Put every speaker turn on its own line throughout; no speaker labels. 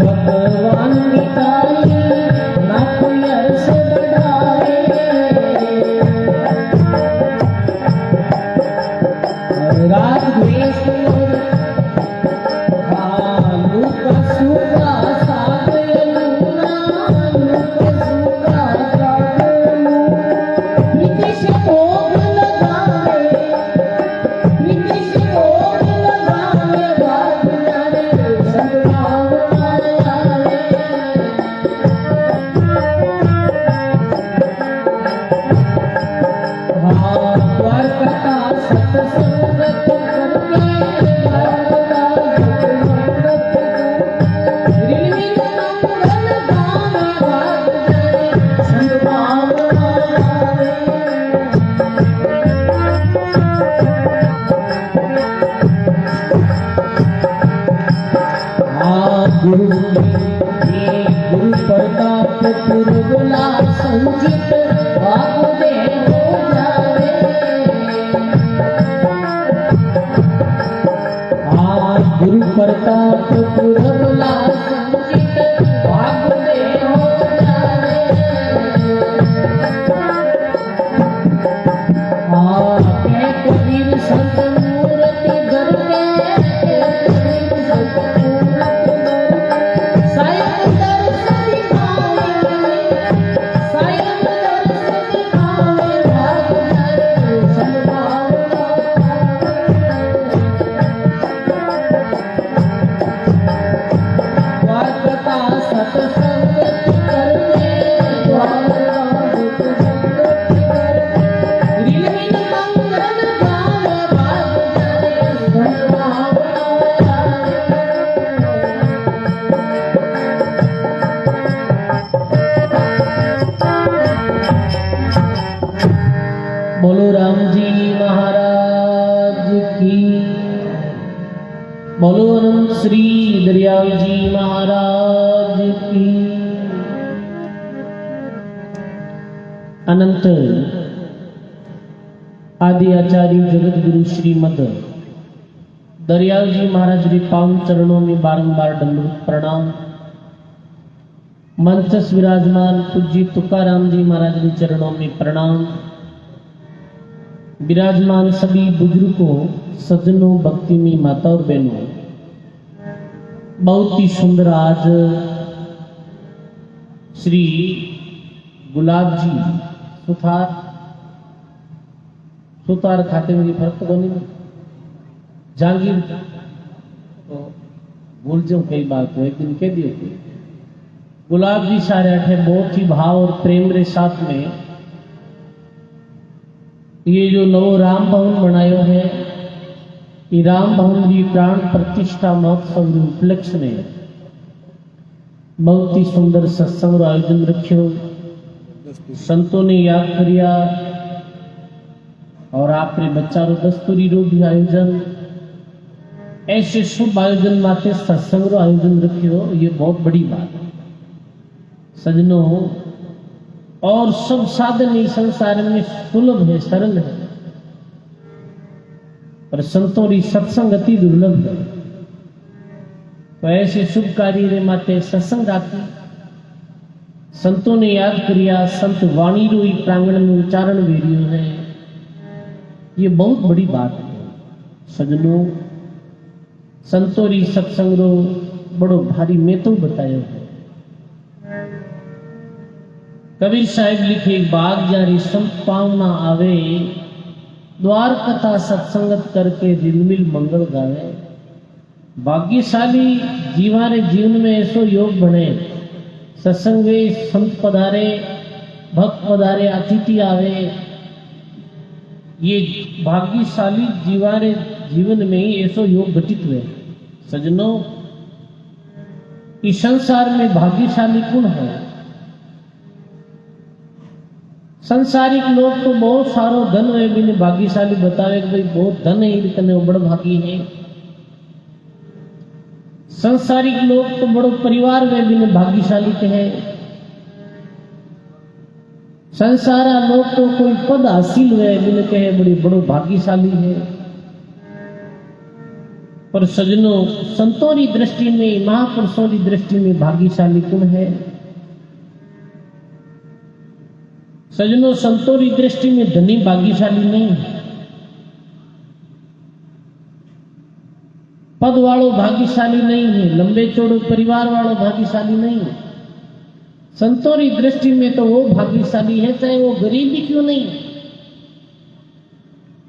भगवान मिटाई ना कोई अर्श बढ़ाए, राग द्वेष लूक सूखा साग लूना, लूक सूखा साग प्रीति से भोग लगावे, प्रीति से भोग लगावे, भाग जाने संभाव गुरु प्रताप पुरगुला संचित बाबू दे हो जावे, गुरु प्रताप पुरगुला संचित बाबू दे हो जावे, के कबीर संत मूर्ति घर के बोलो राम जी महाराज की, बोलो अनंत श्री दरियाल जी महाराज की। अनंत आदि आचार्य जगत गुरु श्रीमद दरियाल जी महाराज के पावन चरणों में बारंबार दंडवत प्रणाम। मंचस विराजमान पूज्य तुकाराम जी महाराज के चरणों में प्रणाम। विराजमान सभी बुजुर्गों, सज्जनों, भक्ति में माता और बहनों, बहुत ही सुंदर आज श्री गुलाब जी सुतार खाते में फर्क तो बनी जहांगीर तो भूल जाऊं कई बात तो एक दिन कह दिए थे। गुलाब जी सारे अठे बहुत ही भाव और प्रेम के साथ में ये जो नवो राम भवन बनायो है, ये राम भवन की प्राण प्रतिष्ठा महोत्सव के उपलक्ष्य में बहुत ही सुंदर सत्संग आयोजन रखियो। संतों ने याद करिया और आपने बच्चा रो दस्तूरी रो भी आयोजन, ऐसे शुभ आयोजन माते सत्संग रो आयोजन रखियो, ये बहुत बड़ी बात है सजनों। और सब साधन इस संसार में सुलभ है, सरल है, पर संतों की सत्संग अति दुर्लभ है। तो ऐसे शुभ कार्य रे माते सत्संग राखी, संतों ने याद करिया, संत वाणी रो प्रांगण में उच्चारण वेरियो है, ये बहुत बड़ी बात है सजनों। संतों की सत्संग रो बड़ो भारी में तो बतायो है। कबीर साहिब लिखे, बाग जारी संत पावना आवे, द्वार कथा सत्संगत करके दिलमिल मंगल गावे। भाग्यशाली जीवारे जीवन में ऐसो योग बने, सत्संग में संत पधारे, भक्त पधारे, अतिथि आवे। ये भाग्यशाली जीवारे जीवन में ही ऐसो योग घटित हुए। सजनों, इस संसार में भाग्यशाली कौन है? संसारिक लोग तो बहुत सारो धन है, बिना भाग्यशाली बतावे कि भाई बहुत धन है, इतने बड़ भागी है। संसारिक लोग तो बड़ो परिवार में बिना भाग्यशाली कहे। संसारा लोग तो कोई पद हासिल हुए बिना कहे बड़ी बड़ो भाग्यशाली है। पर सजनों, संतों की दृष्टि में, महापुरुषों की दृष्टि में भाग्यशाली कौन है? सजनों, संतों की दृष्टि में धनी भाग्यशाली नहीं है, पद वालों भाग्यशाली नहीं है, लंबे चौड़े परिवार वालों भाग्यशाली नहीं है। संतों की दृष्टि में तो वो भाग्यशाली है चाहे वो गरीब भी क्यों नहीं।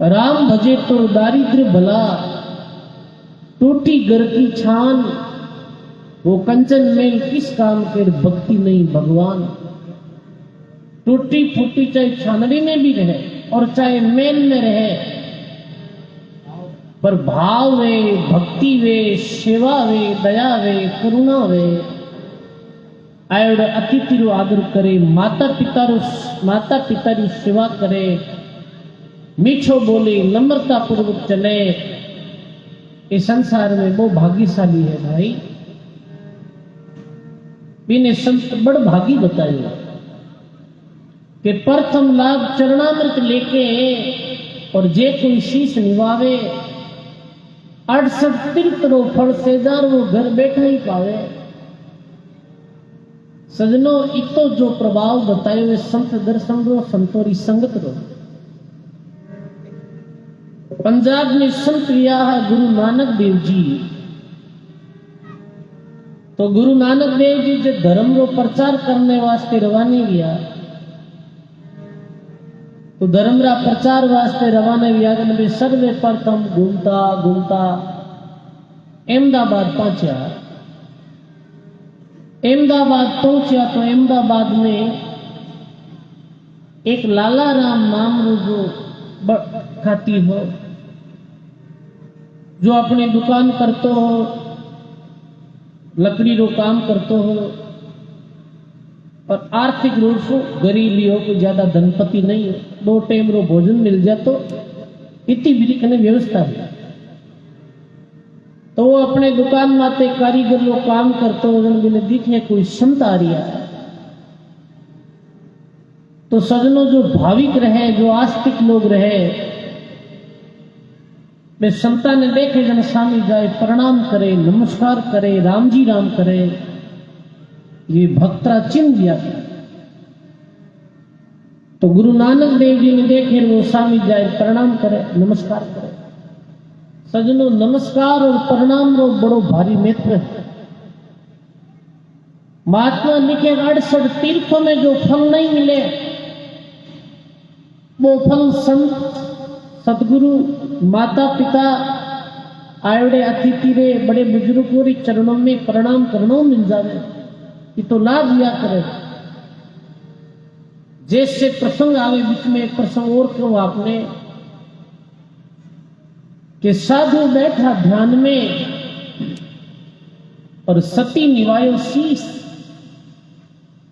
राम भजे तो दारिद्र भला, टूटी घर की छान, वो कंचन में किस काम के भक्ति नहीं भगवान। टूटी फूटी चाहे छानड़ी में भी रहे और चाहे मेल में रहे, पर भाव वे, भक्ति वे, सेवा वे, दया वे, करुणा वे, आयोड अतिथि रो आदर करे, माता पिता री सेवा करे, मीठो बोले, नम्रता पूर्वक चले। इस संसार में वो भाग्यशाली है भाई। बिने संत बड़ भागी बताइए कि प्रथम लाभ चरणामृत लेके और जे कोई शीश निभावे, 68 तीर्थरो फल सेदार वो घर बैठा ही पावे। सजनों, इतो जो प्रभाव बताए हुए संत दर्शन रो, संतों की संगत रो। पंजाब में संत लिया है गुरु नानक देव जी। तो गुरु नानक देव जी जो धर्म रो प्रचार करने वास्ते रवाने गया, तो धर्म रा प्रचार वास्ते रवाना हुआ कि सर्वे प्रथम घूमता घूमता अहमदाबाद पहुंचा। अहमदाबाद पहुंचा तो अहमदाबाद में एक लाला राम नाम रो जो खाती हो, जो अपनी दुकान करतो हो, लकड़ी रो काम करतो हो और आर्थिक रूप से गरीब हो, कोई ज्यादा धनपति नहीं हो, 2 टाइम रो भोजन मिल जातो इतनी भी कने व्यवस्था है। तो वो अपने दुकान माते कारीगर लो काम करतो हो, दिखे कोई संत आ रहा है। तो सजनों, जो भाविक रहे, जो आस्तिक लोग रहे, वे संता ने देखे जन सामी जाए, प्रणाम करे, नमस्कार करे, राम जी राम करे, ये भक्ता चिन्ह दिया। तो गुरु नानक देव जी ने देखे वो स्वामी जाए, प्रणाम करे, नमस्कार करे। सजनों, नमस्कार और प्रणाम रो बड़ो भारी महत्व है। महात्मा लिखे 68 तीर्थों में जो फल नहीं मिले, वो फल संत, सतगुरु, माता पिता, आयोडे अतिथि रे, बड़े बुजुर्गों रे चरणों में प्रणाम करनो मिल जावे। ये तो लाभ लिया करे। जैसे प्रसंग आवे, बीच में एक प्रसंग और क्यों आपने कि साधु बैठा ध्यान में और सती निवायो शीश,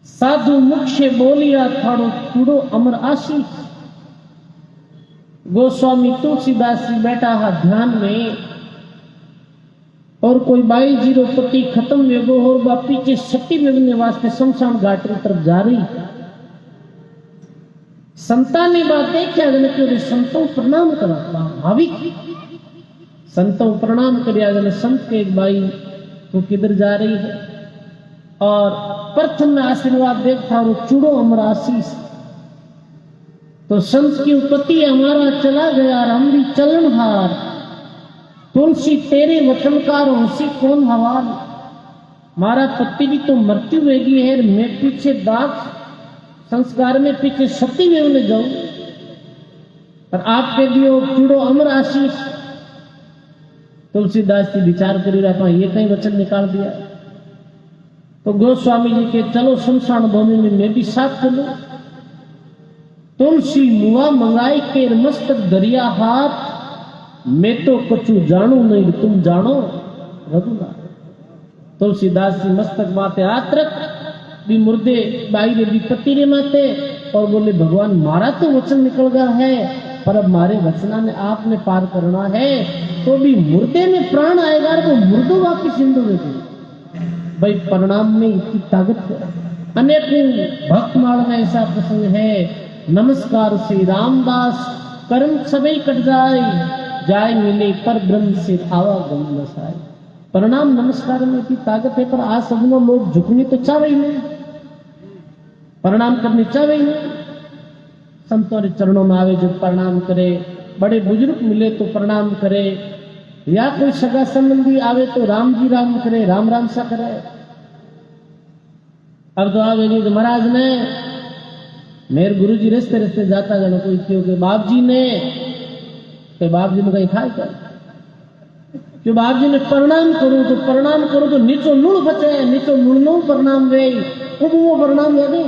साधु मुख से बोलिया थाड़ो चूड़ो अमर आशीष। गोस्वामी तुलसीदास जी बैठा हा ध्यान में और कोई 22 जीरो पति खत्म वेगो और बा पीछे सती वेगने वास्ते शमशान घाट की तरफ जा रही। संता ने बात देखा जन के संतों प्रणाम करा, भाविक संतों प्रणाम करिया जन संत के एक बाई तो किधर जा रही है और प्रथम में आशीर्वाद देखा वो चूड़ो अमर आशीष। तो संत की उपति हमारा चला गया और हम भी चलन हार, तुलसी तेरे वचनकार हंसी कौन हवाल। मारा पति भी तो मृत्यु वेगी है, मैं पीछे दाग संस्कार में पीछे सती में उन्हें जाऊं। और आपके दियो चूड़ो अमर आशीष। तुलसीदास जी विचार करी रहा, ये कहीं वचन निकाल दिया। तो गोस्वामी जी के चलो शमशान भूमि में मैं भी साथ चलूं। तुलसी मुआ मंगाई के मस्तक दरिया हाथ, मैं तो कछु जानू नहीं तुम जानो रघुनाथ। तुलसीदास जी मस्तक माते हाथ रख भी मुर्दे बाई रे भी पति रे माते और बोले भगवान मारा तो वचन निकल गया है, पर अब मारे वचना ने आपने पार करना है, तो भी मुर्दे में प्राण आएगा तो मुर्दो वापिस हिंदू में भाई परिणाम में इतनी ताकत है। अनेक भक्त माल में ऐसा प्रसंग है, नमस्कार से रामदास कर्म सबई कट जाए मिले पर ब्रह्म से थावा गम नसाए। परिणाम नमस्कार में इतनी ताकत है, पर आज सब लोग झुकनी तो चाहे ही नहीं, प्रणाम करनी चाहे ही नहीं। संतों के चरणों में आवे जो प्रणाम करे, बड़े बुजुर्ग मिले तो प्रणाम करे, या कोई सगा संबंधी आवे तो राम जी राम करे, राम राम सा करे। अब तो आवे नहीं तो महाराज ने मेरे गुरु जी रस्ते रस्ते जाता गया कोई क्यों के बाप जी ने कहीं खाए क्या जो बाप जी ने प्रणाम करूं तो नीचो लुण बचे, नीचो लुणनो प्रणाम वे वो प्रणाम लगे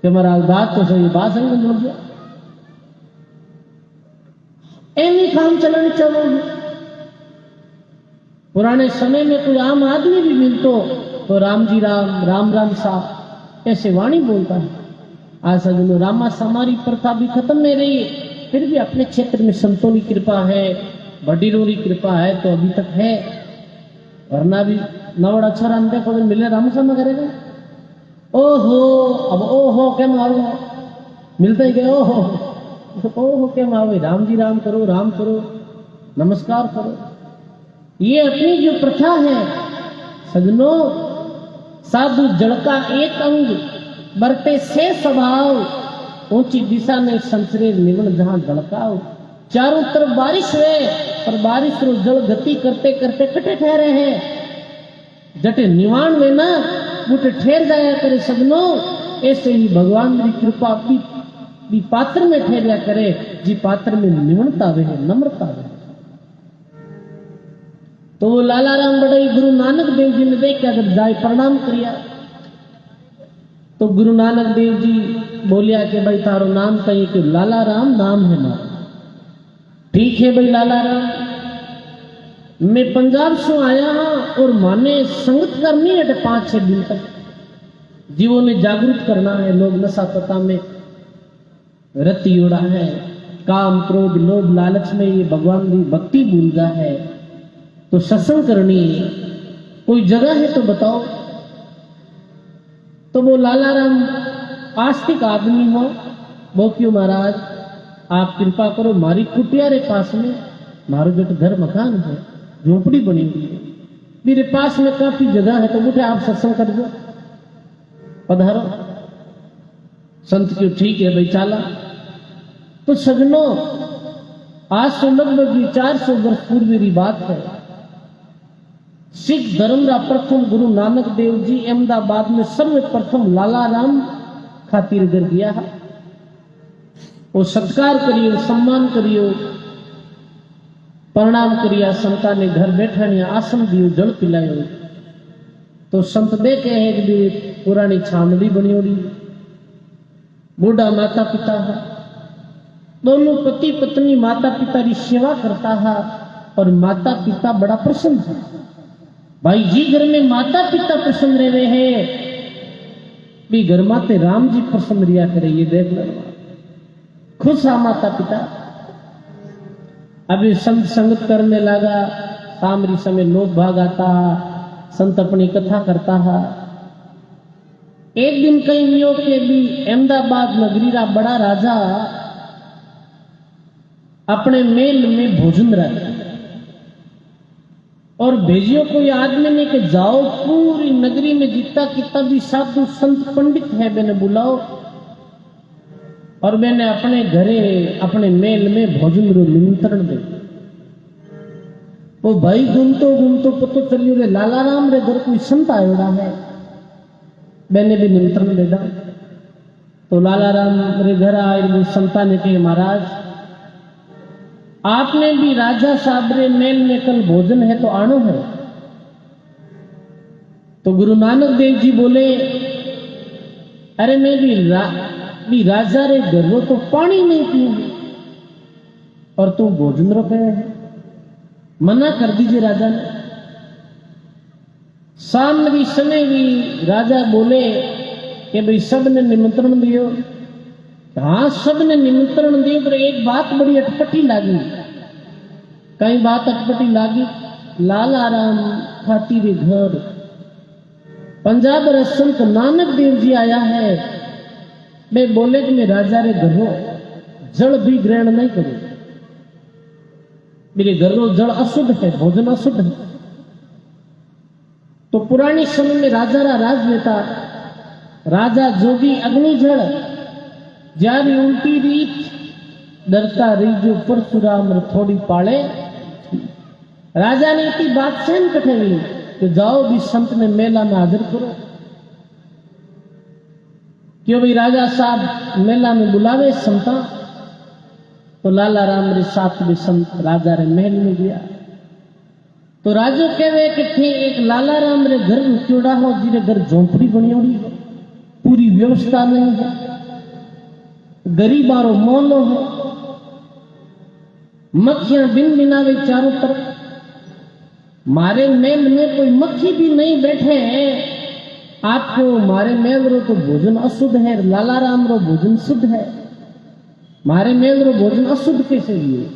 कि महाराज बात तो सही, बात संग जुड़ गया। ऐनी काम चलानी चाहिए। पुराने समय में कोई आम आदमी भी मिलतो तो राम जी राम राम राम साहब ऐसे वाणी बोलता है। आज सजनो रामा समारी प्रथा भी खत्म में रही है, फिर भी अपने क्षेत्र में संतों की कृपा है, बडीरों की कृपा है तो अभी तक है, वरना भी नवड़ अच्छा राम देखो मिले राम sama करेगा। ओहो अब ओहो क्या मारो मिलता ही गया ओहो क्या मारो, राम जी राम करो नमस्कार करो। ये अपनी जो प्रथा है सजनों, साधु जड़ का एक अंग बरते से स्वभाव, ऊंची दिशा में संसरे निवन जहां धड़काओ। चारों तरफ बारिश है पर बारिश को जल गति करते करते कटे ठहरे हैं, जटे निवाण में ना बूटे ठहर जाया करे सजनों। ऐसे ही भगवान की कृपा भी पात्र में ठहरा करे, जी पात्र में निवणता वे नम्रता वे। तो लाला राम बड़ई गुरु नानक देव जी ने देखा जब जाए प्रणाम किया तो गुरु नानक देव जी बोलिया कि भाई तारो नाम कही कि लाला राम नाम है मारा। ठीक है भाई लाला राम, मैं पंजाब से आया हाँ और माने संगत करनी है 5-6 दिन तक, जीवों ने जागरूक करना है। लोग नशा पता में रति उड़ा है, काम क्रोध लोभ लालच में ये भगवान की भक्ति भूल गया है, तो सत्संग करनी है, कोई जगह है तो बताओ। तो वो लाला राम आस्तिक आदमी हो, वो क्यों महाराज आप कृपा करो, मारी कुटिया रे पास में मारो जो घर मकान है, झोपड़ी बनी हुई है, मेरे पास में काफी जगह है, तो उठे आप सत्संग कर दो, पधारो। संत क्यों ठीक है भाई चाला। तो सजनों आज से लगभग 400 वर्ष पूर्व की बात है। सिख धर्म का प्रथम गुरु नानक देव जी अहमदाबाद में सर्वप्रथम लाला राम खातिर कर दिया है। वो सत्कार करियो, सम्मान करियो, प्रणाम करिया, संता ने घर बैठने आसन दियो, जल पिलायो। तो संत देखे है कि पुरानी छामली बनी होगी, बूढ़ा माता पिता है, दोनों पति पत्नी माता पिता की सेवा करता है और माता पिता बड़ा प्रसन्न है। भाई जी घर में माता पिता प्रसन्न रहे हैं, भी घर माते राम जी प्रसन्न रिया करे, ये देख लो खुश है माता पिता। अभी संत संगत करने लगा, सामरी समय लोग भाग आता, संत अपनी कथा करता है। एक दिन कहीं लियो के भी अहमदाबाद नगरी का बड़ा राजा अपने मेल में भोजन रखा और भेजियो कोई आदमी ने कि जाओ पूरी नगरी में जितना कितना भी साधु संत पंडित है मैंने बुलाओ और मैंने अपने घरे अपने मेल में भोजन रो निमंत्रण दे। वो भाई घूमतो पतो चलियो रे लाला राम रे घर कोई संत आयोड़ा है, मैंने भी निमंत्रण दे दा। तो लाला राम रे घर आए वो संता ने कहे महाराज आपने भी राजा साहब रे मेल में कल भोजन है तो आनो है। तो गुरु नानक देव जी बोले अरे मैं भी राजा रे घर रो तो पानी नहीं पीऊंगी और तू भोजन रो कहे है, मना कर दीजिए राजा ने। शाम भी समय भी राजा बोले कि भाई सबने निमंत्रण दियो। हाँ सबने निमंत्रण दियो पर एक बात बड़ी अटपटी लागी। कई बात अटपटी लागी। लाला राम खाती रे घर पंजाब रे संत नानक देव जी आया है। मैं बोले कि मैं राजा रे घरों जल भी ग्रहण नहीं करूं। मेरे घरों जल अशुद्ध है, भोजन अशुद्ध है। तो पुरानी समय में राजा रा राज लेता राजा जोगी अग्नि जल जारी उल्टी रीत डरता रीजो परशुराम थोड़ी पाले। राजा ने इतनी बात सहन कठे ली कि जाओ भी संत ने मेला में हाजिर करो। क्यों भाई राजा साहब मेला में बुलावे संता। तो लाला राम रे साथ भी संत राजा रे महल में गया। तो राजो कहवे कि थे एक लाला राम रे घर रुक्योड़ा हो जिरे घर झोंपड़ी बनियोड़ी हो, पूरी व्यवस्था नहीं है, गरीबारो मोहल्लो है, मक्खियां बिन बिनावे चारों तरफ। मारे मेल में कोई मक्खी भी नहीं बैठे हैं। आपको मारे मेल रो तो भोजन अशुद्ध है, लाला राम रो भोजन शुद्ध है। मारे मेल रो भोजन अशुद्ध कैसे लिए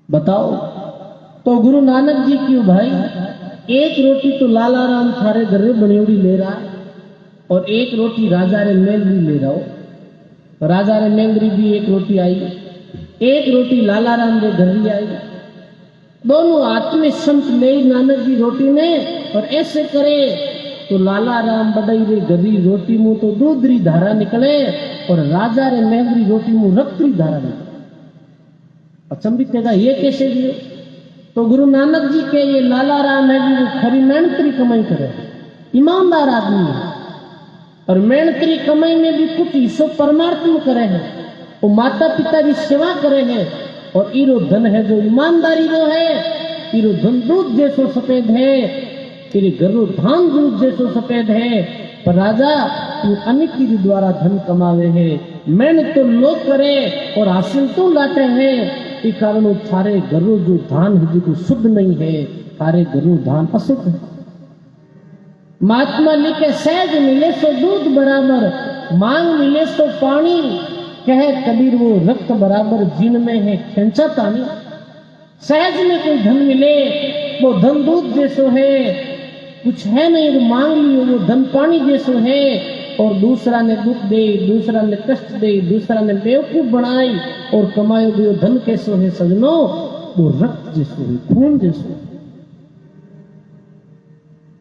बताओ। तो गुरु नानक जी क्यों भाई एक रोटी तो लाला राम थारे घर बनियोड़ी ले रहा और एक रोटी राजा रे मेल भी ले रहा हो। राजा रे मेल भी एक रोटी आई, एक रोटी लाला राम रे घर भी आई। दोनों हाथ में संत ले नानक जी रोटी ने और ऐसे करे तो लाला राम बड़ई रे गरी रोटी मुंह तो दूध री धारा निकले और राजा रे मेहंदी रोटी मुंह रक्त री धारा निकले। अचंभित कहेगा ये कैसे दिए। तो गुरु नानक जी के ये लाला राम है जो खरी मेहनत री कमाई करे, ईमानदार आदमी है और मेहनत री कमाई में भी कुछ हिस्सों परमार्थ में करे हैं। वो माता पिता की सेवा करे हैं और इरो धन है जो ईमानदारी रो है। इरो धन दूध जैसो सफेद है, तेरे घरों धान दूध जैसो सफेद है। पर राजा तू अनिति द्वारा धन कमावे है, मेहनत तो लोग करे और हासिल तो लाते हैं। इस कारण थारे घरों जो धान है जो शुद्ध नहीं है, थारे घरों धान अशुद्ध है। महात्मा लिखे सहज मिले सो दूध बराबर, मांग मिले सो पानी। कहे कबीर वो रक्त बराबर जिन में है खेचा तानी। सहज में कोई धन मिले वो धन दूध जैसो है, कुछ है नहीं तो मांग लियो वो धन पानी जैसो है। और दूसरा ने दुख दे, दूसरा ने कष्ट दे, दूसरा ने बेवकूफ बनाई और कमायो भी धन कैसो है सजनो, वो रक्त जैसो है, खून जैसो है।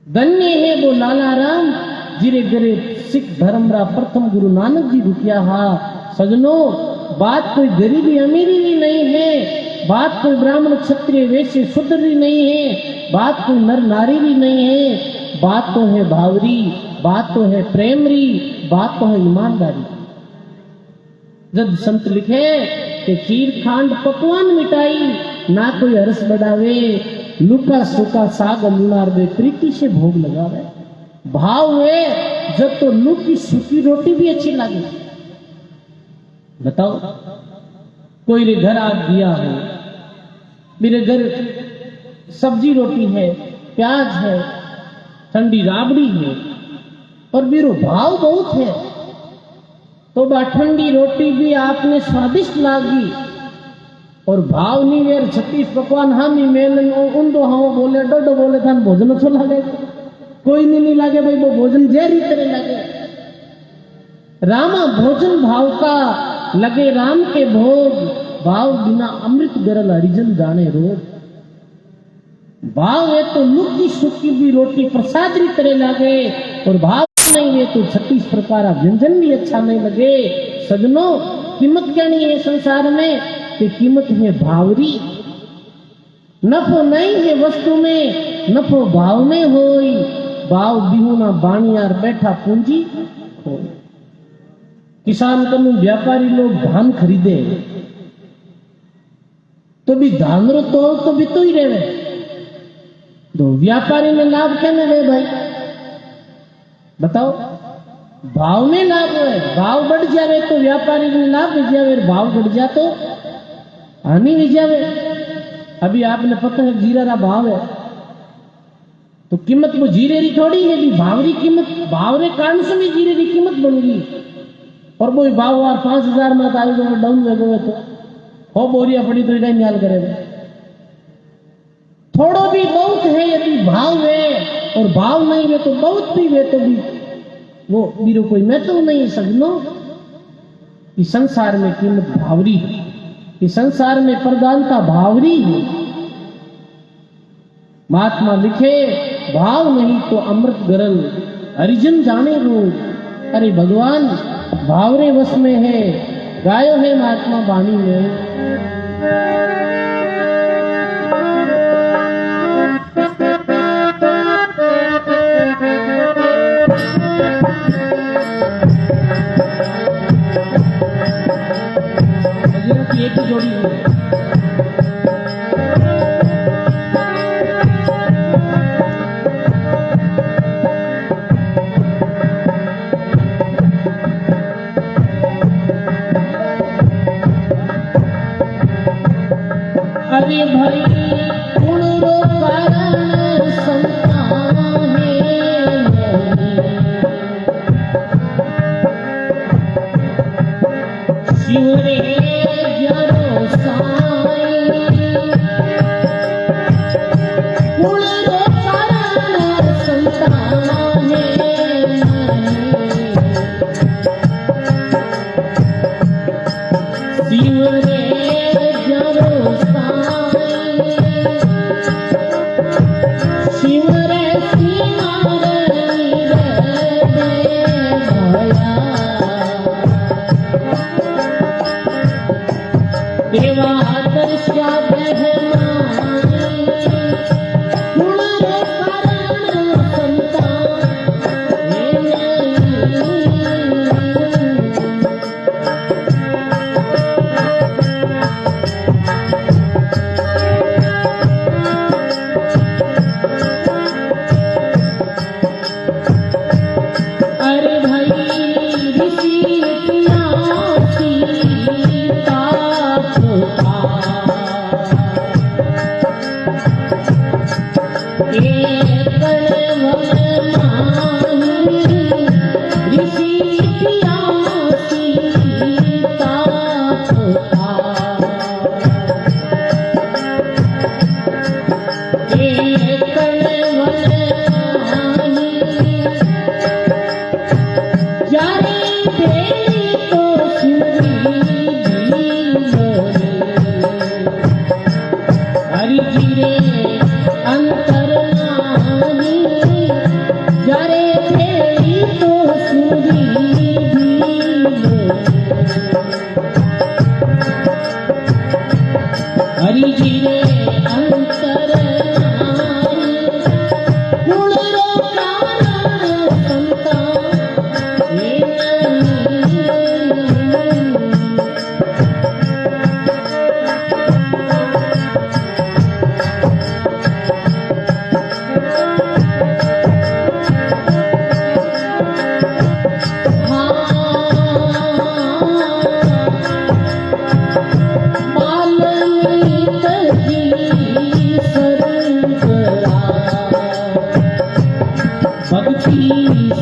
धन्य है वो लाला राम जिरे गरे सिख धर्म रा प्रथम गुरु नानक जी रुकिया हा। सजनो बात कोई गरीबी अमीरी भी नहीं है, बात कोई ब्राह्मण क्षत्रिय वैश्य शूद्र भी नहीं है, बात कोई नर नारी भी नहीं है। बात तो है भावरी, बात तो है प्रेमरी, बात तो है ईमानदारी। जब संत लिखे कि खीर खांड पकवान मिटाई ना कोई हर्ष बढ़ावे, लुका सूखा साग लुनार में प्रीति से भोग लगावे। भाव है जब तो लुकी सूखी रोटी भी अच्छी लगे। बताओ कोई रे घर आ गया है, मेरे घर सब्जी रोटी है, प्याज है, ठंडी राबड़ी है और मेरे भाव बहुत है। तो बा ठंडी रोटी भी आपने स्वादिष्ट लागी और भाव नहीं वेर 36 पकवान हम ही मेल उन दो हम बोले डोडो बोले था भोजन अच्छा लगे, कोई नहीं लागे भाई वो भोजन जहरी तरह लगे। रामा भोजन भाव का लगे राम के भोग, भाव बिना अमृत गरल हरिजन जाने रोग। भाव है तो लुकी सुखी भी रोटी प्रसाद की तरह लगे और भाव नहीं है तो 36 प्रकार व्यंजन भी अच्छा नहीं लगे। सजनों कीमत क्या नहीं है संसार में कि कीमत है भावरी। नफो नहीं है वस्तु में, नफो भाव में होई, भाव बिहुना बाणियार बैठा पूंजी हो। किसान कनु व्यापारी लोग धान खरीदे तो भी धान रो तो भी तो ही रहे तो व्यापारी ने लाभ कहने रहे भाई बताओ। भाव में लाभ है, भाव बढ़ जावे तो व्यापारी ने लाभ हो जावे, भाव बढ़ जा तो हानि हो जावे। अभी आपने पता है जीरा का भाव है तो कीमत वो जीरे की थोड़ी है भी भावरी कीमत भाव रे कारण से भी जीरे की कीमत बन गई और वो भाव वार 5,000 में आई गए डाउन हो गए तो हो बोरिया पड़ी तो इधर न्याल करे थोड़ो भी बहुत है यदि भाव है और भाव नहीं है तो बहुत भी है तो भी वो बीरो कोई मैं तो नहीं समझो कि संसार में कीमत भावरी है, कि संसार में प्रधानता भावरी है। महात्मा लिखे भाव नहीं तो अमृत गरल हरिजन जाने रोग। अरे भगवान भावरे वश में है, गायो है महात्मा वाणी में। एक जोड़ी है अरे भाई गुण रो कारण संतान है शिव रे जरो साई गुण रो कारण संतान है शिव रे जरो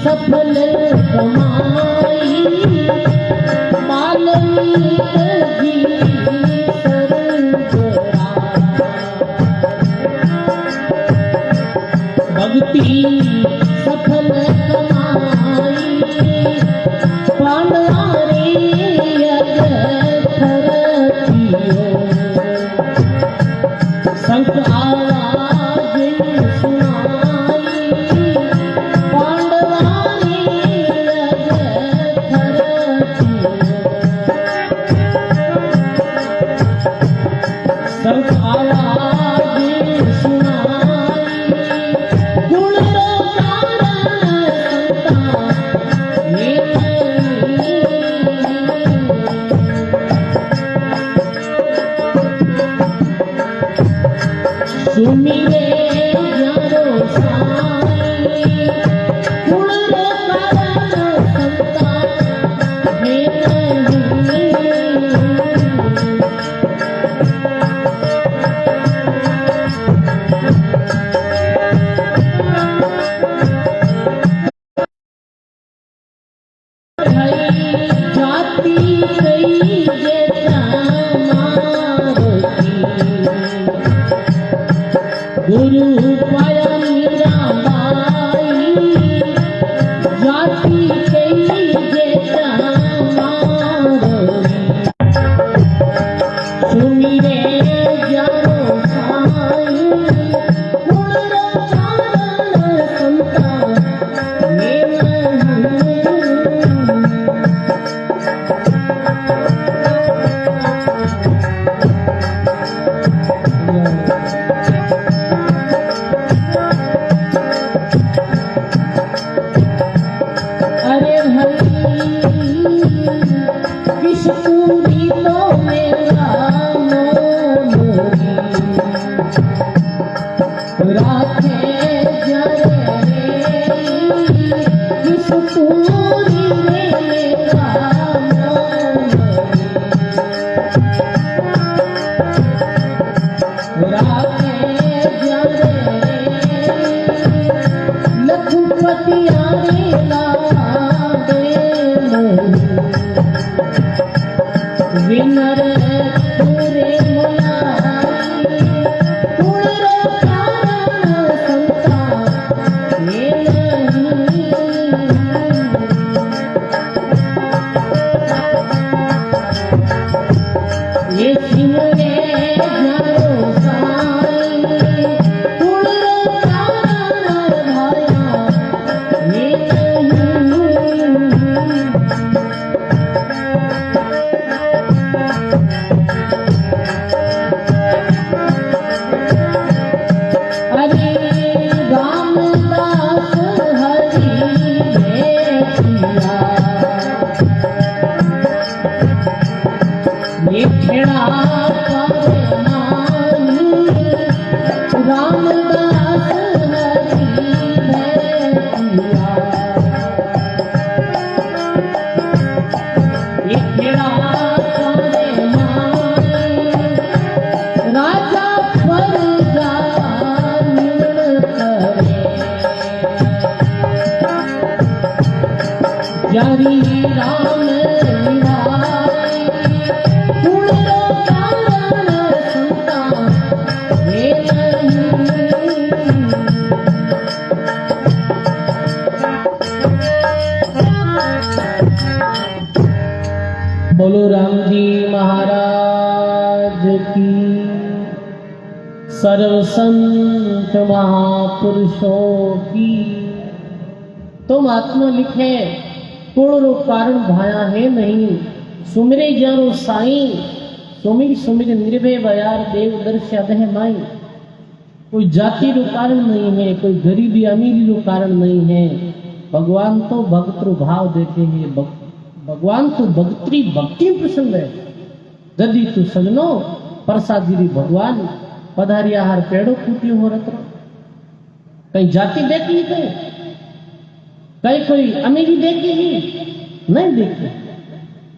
सफल कमाई मालूम भक्ति सफल कमाई पांडवारे संत आवाज सुनाई पांडवारे संत आवाज सुनाई गुण रो कारण संता सुमिरे जारो साई गुण रो कारण संता हे जाति कई जेता मारती गुरु पाया मीरा बाई जाति कई जेता मारती सुमिरे जारो साई गुण रो कारण संता अरे भाई इस पूरी तो मेरा मोरी राखे जरे इस पूरी मेरा मोरी राखे जरे लखपति आरेला विनर पूरे मुलाई गुण रो कारण संता ये नहीं ये सिमरे जारो साई गुण रो कारण भाया ये नहीं अरे रामदास हरि देखिया ये खेड़ा करे मानी रामदास हरि देखिया ये खेड़ा करे मानी राजा पर जारी राम निवाई गुण रो कारण संता हे नहीं बोलो राम जी महाराज की सर्व संत महापुरुषों की। तुम आत्मा लिखे गुण रो कारण भाया है नहीं सुमिरे जारो साई सुमिर सुमिर निर्भय बयार देव दर्श अदह माई। कोई जाति रो कारण नहीं है, कोई गरीबी अमीरी रो कारण नहीं है। भगवान तो भक्त रो भाव देखे है, भगवान तो भक्ति भक्ति प्रसन्न है। जदि तू सजनो प्रसादी री भगवान पधारिया हर पेड़ो फूटियो हो रत कहीं जाति देखी कहीं कोई अमीरी देखी ही नहीं देखी,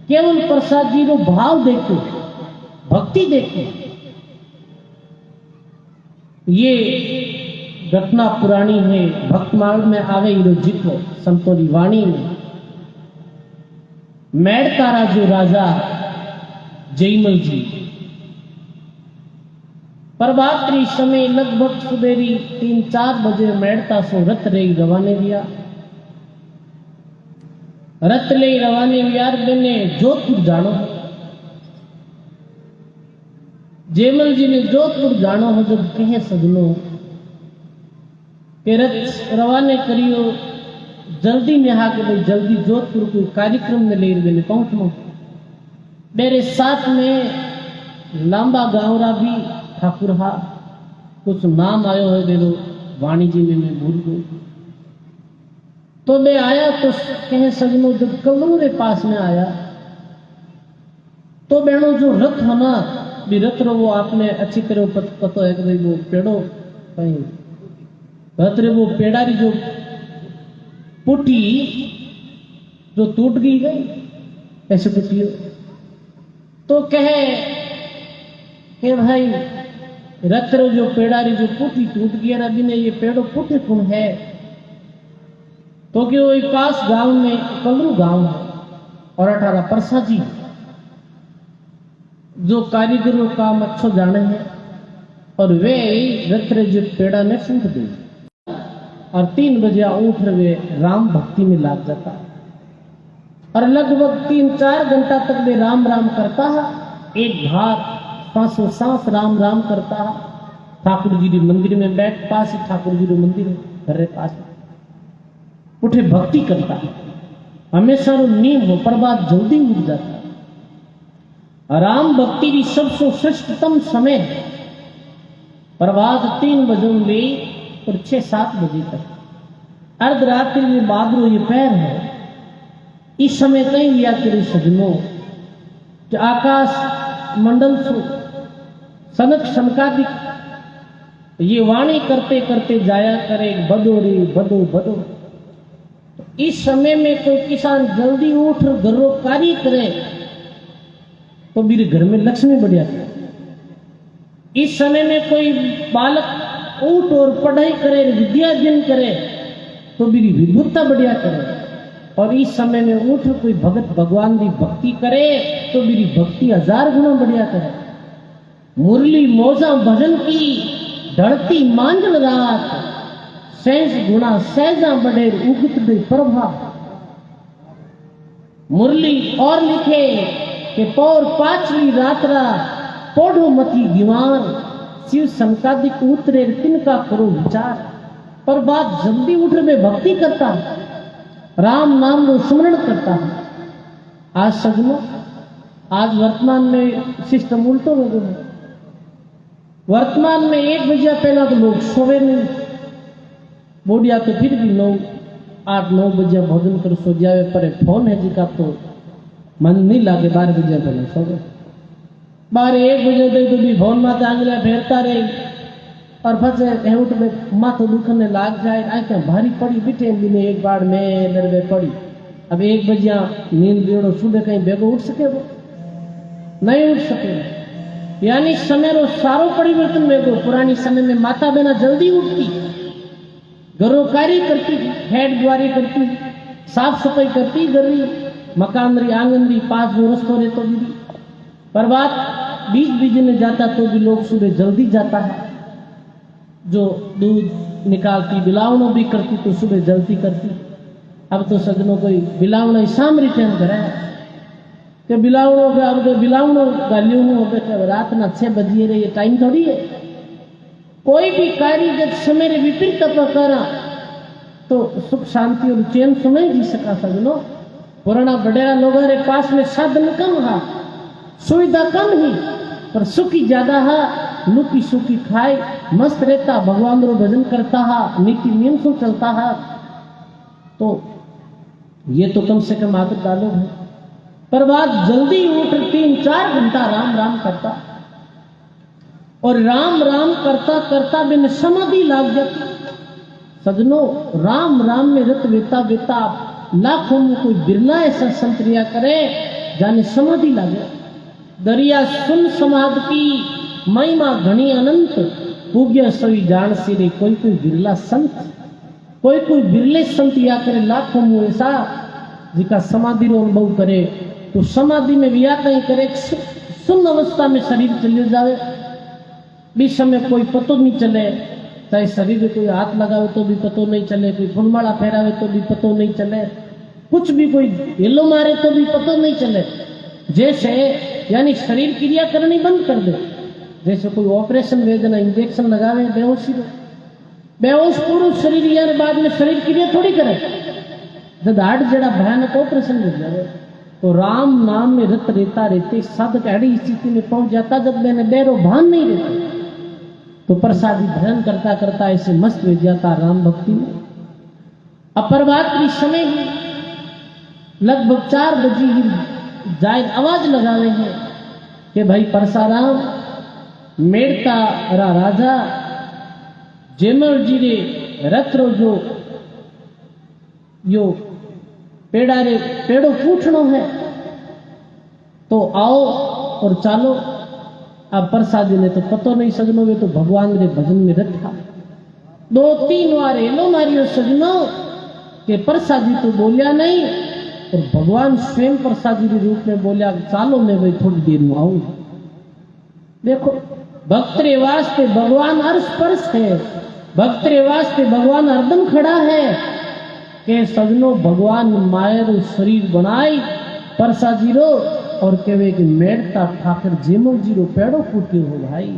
केवल प्रसाद जी रो भाव देखो, भक्ति देखो। ये घटना पुरानी है, भक्तमाल में आवे इरो जिक्र संतों की वाणी में। मेड़तारा जो राजा जयमल जी प्रभातरी समय लगभग सुबेरी 3-4 बजे मेड़ता सो रथ रही रवाने दिया। रथ ले रवाने यार बने जोधपुर जानो। जयमल जी ने जोधपुर जानो हो जब कहे सजनो के रथ रवाने करियो जल्दी में हा के भाई जल्दी जोधपुर कोई कार्यक्रम में ले गए पहुंचो। मेरे साथ में लांबा गावरा भी ठाकुर हा कुछ नाम आयो है दे दो वाणी जी में मैं भूल गई। तो मैं आया तो कहे सजनो जब कलू के पास में आया तो बहनों जो रथ होना भी रत रो वो आपने अच्छी तरह पता है कि भाई वो पेड़ो कहीं रत रे वो पेड़ारी जो पुटी जो टूट गई है ऐसे कुछ तो कहे कि भाई रत रो जो पेड़ारी जो पुटी टूट गया रबी ने ये पेड़ो पुटी कौन है तो कि वो पास गांव में कलरू गांव है और 18 परसा जी जो कारीगरों काम अच्छो जाने हैं और वे रत्र जो पेड़ा ने फूट दी और 3 बजे उठ वे राम भक्ति में लाग जाता और लगभग 3-4 घंटा तक वे राम राम करता है। एक भार 500 सांस राम राम करता है। ठाकुर जी मंदिर में बैठ पास ही ठाकुर जी मंदिर घर पास उठे भक्ति करता है। हमेशा नींद हो पर बात जल्दी उठ जाता है। राम भक्ति की सबसे श्रेष्ठतम समय प्रभात 3 बजे ले और 6-7 बजे तक अर्धरात्रि में बादलों ये पैर है। इस समय कहीं लिया तेरे सजनों कि आकाश मंडल से सनक सनकादिक ये वाणी करते करते जाया करे बदो रे बदो बदो। इस समय में कोई किसान जल्दी उठ घरों कार्य करे तो मेरे घर में लक्ष्मी बढ़िया करे। इस समय में कोई बालक उठ और पढ़ाई करे विद्यार्जन करे तो मेरी विभुता बढ़िया करे। और इस समय में उठ कोई भगत भगवान की भक्ति करे तो मेरी भक्ति 1000 गुना बढ़िया करे। मुरली मौजा भजन की ढड़ती मांझल रात सहज गुणा सहजा बड़े उगत दे प्रभा। मुरली और लिखे कि पौर पाचली रात्रा पोढ़ो मती दीवान शिव संकादिक उतरे तिनका करो विचार। पर बात जल्दी उठ में भक्ति करता है राम नाम को स्मरण करता है। आज सजनों आज वर्तमान में सिस्टम उल्टो हो गया है। वर्तमान में 1 बजे पहला तो लोग सोवे नहीं बोडिया तो फिर भी 8-9 बजे भोजन कर सो जावे पर फोन है जिका तो मन नहीं लागे 12 बजे पहले सोवे 12-1 बजे तक तो भी फोन माते आंगलियां फेरता रहे और फंसे हेउट में माथो दुखने लाग जाए। आंखें भारी पड़ी बिठे बिने एक बार में दरवे पड़ी। अब 1 बजे नींद बेड़ो सुबह कहीं बेगो उठ सके वो नहीं उठ सके। यानी समय रो सारो परिवर्तन बेगो। पुरानी समय में माता बहना जल्दी उठती घरों कार्य करती हेड द्वारी करती साफ सफाई करती गरी मकान री आंगन री पास जो रस्तो रहे तो भी पर बात बीज बीजने जाता तो भी लोग सुबह जल्दी जाता है। जो दूध निकालती बिलावनो भी करती तो सुबह जल्दी करती। अब तो सजनों कोई बिलावना शाम रिटर्न करे कि बिलावनो का अब बिलावनो गालियों में रात ना 6 बजे रहे ये टाइम थोड़ी है। कोई भी कार्य जब समय रे विपरीत करा तो सुख शांति और चैन से नहीं जी सका। सजनों पुराना बड़ेरा लोगों रे पास में साधन कम है सुविधा कम ही पर सुखी ज्यादा है। लुकी सुखी खाए मस्त रहता भगवान रो भजन करता है नीति नियम से चलता है। तो ये तो कम से कम आदत डालो है। पर बात जल्दी उठ 3-4 घंटा राम राम करता और राम राम करता करता बिन समाधि लाग जाती। सजनों राम राम में रत वेता वेता लाखों में कोई बिरला ऐसा संतरिया करे जाने समाधि लागे। दरिया सुन समाध की महिमा घनी अनंत पूज्य सभी जान सिरे। कोई कोई बिरला संत कोई कोई बिरले संत या करे लाखों में ऐसा जिका समाधि रो अनुभव करे तो समाधि में विया कहीं करे सुन अवस्था में शरीर चले जावे बीच समय कोई पतो नहीं चले। चाहे शरीर में कोई हाथ लगावे तो भी पतो नहीं चले कोई फुलमाला फहरावे तो भी पतो नहीं चले कुछ भी कोई हिलो मारे तो भी पतो नहीं चले। जैसे यानी शरीर क्रिया करनी बंद कर दे। जैसे कोई ऑपरेशन वेदना इंजेक्शन लगावे बेहोश पूर्ण शरीर यार बाद में शरीर क्रिया थोड़ी करे जब हार्ट जड़ा भयानक ऑपरेशन हो जाए। तो राम नाम में रत रहता रहते साधक ऐसी स्थिति में पहुंच जाता जब मैंने डेरो भान नहीं रहता तो प्रसादी भजन करता करता ऐसे मस्त हो जाता राम भक्ति में। अप्रभात की समय ही लगभग 4 बजे ही जाहिर आवाज लगावे हैं कि भाई परसाराम मेड़ता रा राजा जेमल जी रे रथ रो जो यो पेड़ो पूछनो है तो आओ और चालो। अब प्रसादी ने तो पतो नहीं सजनो, वे तो भगवान रे भजन में रखा। 2-3 बार एलो मारियो सजनो के प्रसादी तो बोलिया नहीं, और भगवान स्वयं प्रसादी के रूप में बोलिया चालो मैं भाई थोड़ी देर में आऊं। देखो भक्त रे वास्ते भगवान अर्श परस है, भक्त रे वास्ते भगवान हरदम खड़ा है के सजनो भगवान मायर शरीर बनाई प्रसादी रो और कहवे कि मेड़ता ठाकर जेमल जी रो पेड़ो फूट्यो हो भाई।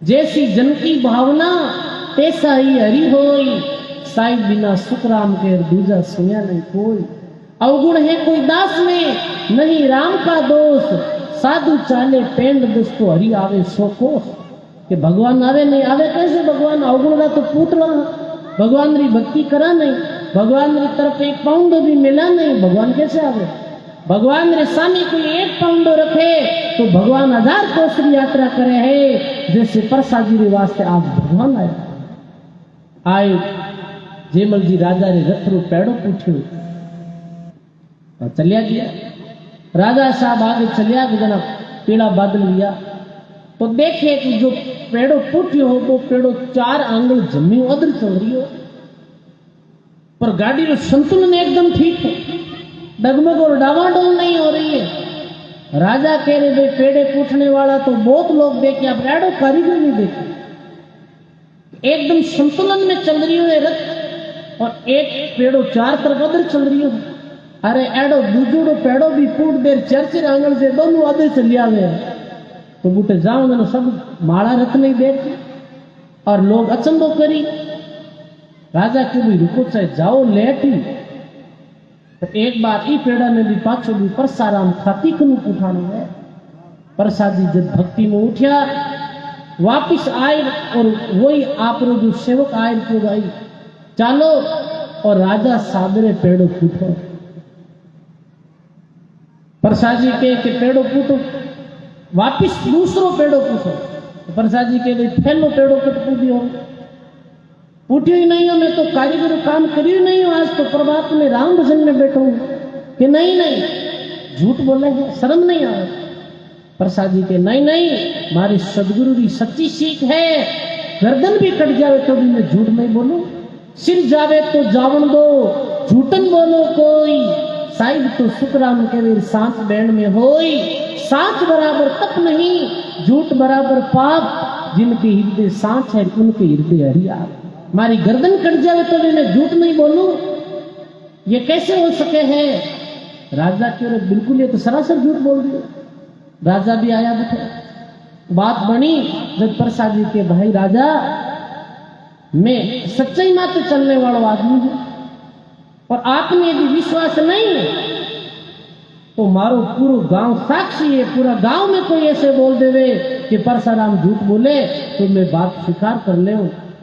जैसी जन की भावना तैसा ही हरि होई, साई बिना सुखराम के दूजा सुनिया नहीं कोई। अवगुण है कोई दास में नहीं राम का दोष, साधु चाले पेंड दोस्तों हरि आवे सो कोस। कि भगवान आवे नहीं आवे कैसे, भगवान अवगुण का तो पुतला, भगवान री भक्ति करा नहीं, भगवान री तरफ 1 पाउंड भी मिला नहीं, भगवान कैसे आवे। भगवान रे सामने कोई 1 पाउंड रखे तो भगवान 1000 कोस की यात्रा करे है। जैसे प्रसादी रे वास्ते आज भगवान आए जेमल जी राजा रे रथ रो पेड़ो पूछो और चलिया गया। राजा साहब आगे चलिया गया, पीड़ा बादल लिया तो देखे कि जो पेड़ो पूछियो हो तो पेड़ो 4 आंगल जमी उधर चल रही हो, पर गाड़ी रो संतुलन एकदम ठीक है, डगमग और डावाडोल नहीं हो रही है। राजा कह रहे भाई पेड़े पूछने वाला तो बहुत लोग देखे, अब एडो कारीगर नहीं देखे, एकदम संतुलन में चल रही है रथ, और एक पेड़ो 4 तरफ उधर चल रही हो। अरे एडो दूजोड़ो पेड़ो भी फूट देर 4 आंगल से दोनों उधर चलिया हुए तो बूटे जाओ मैंने सब माड़ा रथ नहीं देखे, और लोग अचंबो करी। राजा के भी रुको चाहे जाओ लेट ही, तो एक बार ई पेड़ा ने भी पाछो भी परसाराम खाती कनु उठानो है। प्रसादी जब भक्ति में उठा वापिस आए और वही आप जो सेवक आए तो भाई चालो, और राजा सादरे पेड़ो फूटो। प्रसादी के पेड़ो फूटो, वापिस दूसरो पेड़ो फूटो। प्रसादी के लिए फैलो पेड़ो कट पूछियो, पूछियो ही नहीं हो, मैं तो कारीगर काम करियो नहीं हो, आज तो प्रभात में राम भजन में बैठो कि नहीं झूठ बोले हैं, शर्म नहीं आ रहा। प्रसादी के नहीं मारी सदगुरु की सच्ची सीख है, गर्दन भी कट जावे तो भी मैं झूठ नहीं बोलूं, सिर जावे तो जावन दो, झूठन बोलो कोई, साहिब तो सुखराम के वीर सांस बैंड में होई। सांच बराबर तप नहीं, झूठ बराबर पाप, जिनके हृदय सांच है उनके हृदय हरिया। मारी गर्दन कट जावे तो भी मैं झूठ नहीं बोलूं, ये कैसे हो सके है। राजा क्यों बिल्कुल ये तो सरासर झूठ बोल रही है। राजा भी आया बैठे, बात बनी जब प्रसादी के भाई राजा मैं सच्चाई मात्र चलने वाला आदमी हूं, और आपने यदि विश्वास नहीं तो मारो पूरा गांव साक्षी है, पूरा गांव में कोई ऐसे बोल देवे कि परसाराम झूठ बोले तो मैं बात स्वीकार कर ले।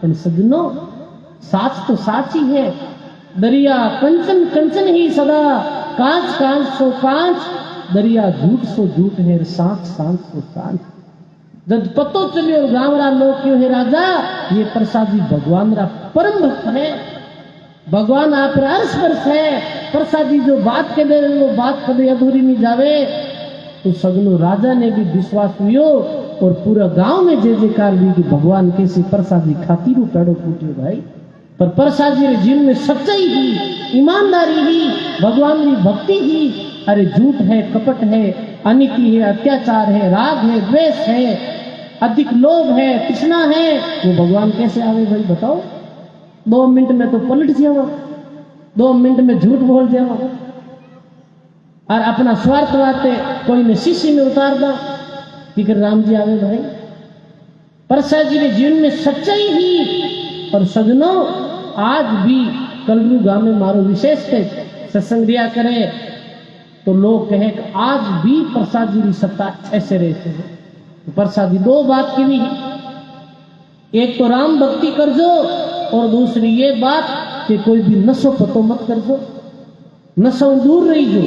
पर सजनों साच तो साच ही है, दरिया कंचन कंचन ही सदा, कांच कांच सो कांच, दरिया झूठ सो झूठ है, सांच सांच सो सांच। जब पतो चलियो गांवरा लोग क्यों है राजा, ये प्रसादी भगवान रा परम भक्त है, भगवान आप अर्श परस है। प्रसादी जो बात के दे वो बात कभी अधूरी नहीं जावे। तो सगनो राजा ने भी विश्वास हुयो और पूरा गांव में जय जयकार हुई कि भगवान कैसे प्रसादी खातिर पेड़ो फूटे भाई। पर प्रसादी रे जीवन में सच्चाई ही, ईमानदारी ही, भगवान की भक्ति ही। अरे झूठ है, कपट है, अनिति है, अत्याचार है, राग है, द्वेष है, अधिक लोभ है, तृष्णा है, वो भगवान कैसे आवे भाई बताओ। 2 मिनट में तो पलट जाओ, 2 मिनट में झूठ बोल जाओ और अपना स्वार्थ बाते कोई ने शीशी में उतार दो कि राम जी आवे भाई। प्रसाद जी के जीवन में सच्चाई ही। और सजनों आज भी कलरू गांव में मारो विशेष थे सत्संग दिया करे तो लोग कहे कि आज भी प्रसाद जी की सत्ता ऐसे रहते हैं। तो प्रसाद जी 2 बात की भी, एक तो राम भक्ति कर दो और दूसरी ये बात कि कोई भी नशो पतो मत कर दो, नशों दूर रही जो,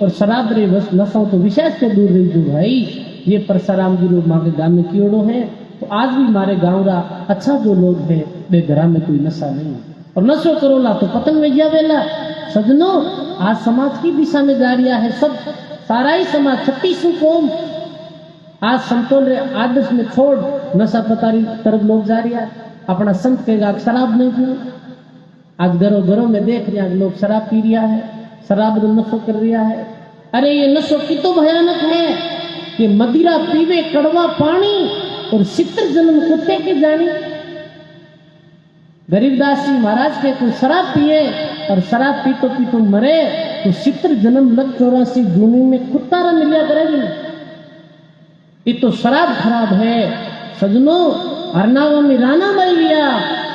और शराब रे बस नशों तो विशेष से दूर रही जो भाई। ये परसाराम जी लोग माँ के गांव में कीड़ो है तो आज भी हमारे गाँव रा अच्छा जो लोग है वे घरा में कोई नशा नहीं है। और नशो करोला तो पतंग में गया वेला। सजनों, आज समाज की दिशा में जा रहा है सब, सारा ही समाज 36 कौम आज समतोल आदर्श में छोड़ नशा पतारी तरफ लोग जा रहा है। अपना संत कहेगा शराब नहीं पियो। आज घरों घरों में देख रहे हैं लोग शराब पी रहा है, शराब नशो कर रहा है। अरे ये नशो कितो भयानक है कि मदिरा पीवे कड़वा पानी और चित्र जन्म कुत्ते के जानी। गरीबदास जी महाराज के कोई शराब पिए और शराब पीतो मरे तो चित्र जन्म लग 84 जूनी में कुत्ता रा मिलिया करेगी। ये तो शराब खराब है। सजनों, हरनावा में राना मर गया